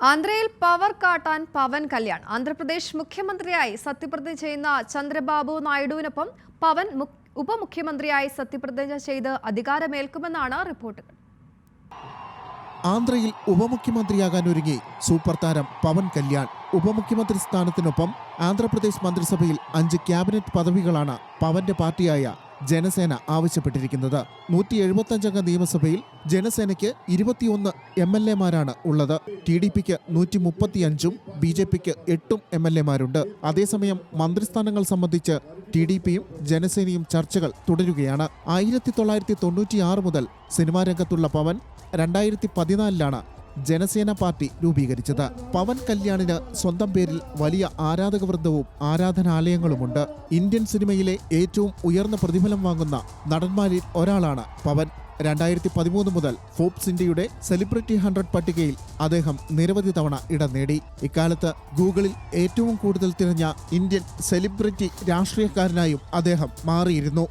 ആന്ധ്രയിൽ പവർ കാട്ടാൻ പവൻ കല്യാൺ. ആന്ധ്രാപ്രദേശ് മുഖ്യമന്ത്രിയായി സത്യപ്രതിജ്ഞ ചെയ്യുന്ന ചന്ദ്രബാബു നായിഡുവിനൊപ്പം പവൻ ഉപമുഖ്യമന്ത്രിയായി സത്യപ്രതിജ്ഞ ചെയ്ത് അധികാരമേൽക്കുമെന്നാണ് റിപ്പോർട്ടുകൾ. ആന്ധ്രയിൽ ഉപമുഖ്യമന്ത്രിയാകാൻ ഒരുങ്ങി സൂപ്പർ താരം പവൻ കല്യാൺ. ഉപമുഖ്യമന്ത്രി സ്ഥാനത്തിനൊപ്പം ആന്ധ്രാപ്രദേശ് മന്ത്രിസഭയിൽ 5 ക്യാബിനറ്റ് പദവികളാണ് പവന്റെ പാർട്ടിയായ ജനസേന ആവശ്യപ്പെട്ടിരിക്കുന്നത്. 175 അംഗ നിയമസഭയിൽ ജനസേനയ്ക്ക് 21 MLA-മാരാണ് ഉള്ളത്. TDPക്ക് 135-ഉം BJPക്ക് 8 MLA-മാരുണ്ട്. അതേസമയം മന്ത്രിസ്ഥാനങ്ങൾ സംബന്ധിച്ച് TDPയും ജനസേനയും ചർച്ചകൾ തുടരുകയാണ്. 1996 മുതൽ സിനിമാ രംഗത്തുള്ള പവൻ 2014-ലാണ് ജനസേന പാർട്ടി രൂപീകരിച്ചത്. പവൻ കല്യാണിന് സ്വന്തം പേരിൽ വലിയ ആരാധക വൃന്ദവും ആരാധനാലയങ്ങളുമുണ്ട്. ഇന്ത്യൻ സിനിമയിലെ ഏറ്റവും ഉയർന്ന പ്രതിഫലം വാങ്ങുന്ന നടന്മാരിൽ ഒരാളാണ് പവൻ. 2013 മുതൽ ഫോബ്സ് ഇന്ത്യയുടെ സെലിബ്രിറ്റി 100 പട്ടികയിൽ അദ്ദേഹം നിരവധി തവണ ഇടം നേടി. ഇക്കാലത്ത് ഗൂഗിളിൽ ഏറ്റവും കൂടുതൽ തിരഞ്ഞ ഇന്ത്യൻ സെലിബ്രിറ്റി രാഷ്ട്രീയക്കാരനായും അദ്ദേഹം മാറിയിരുന്നു.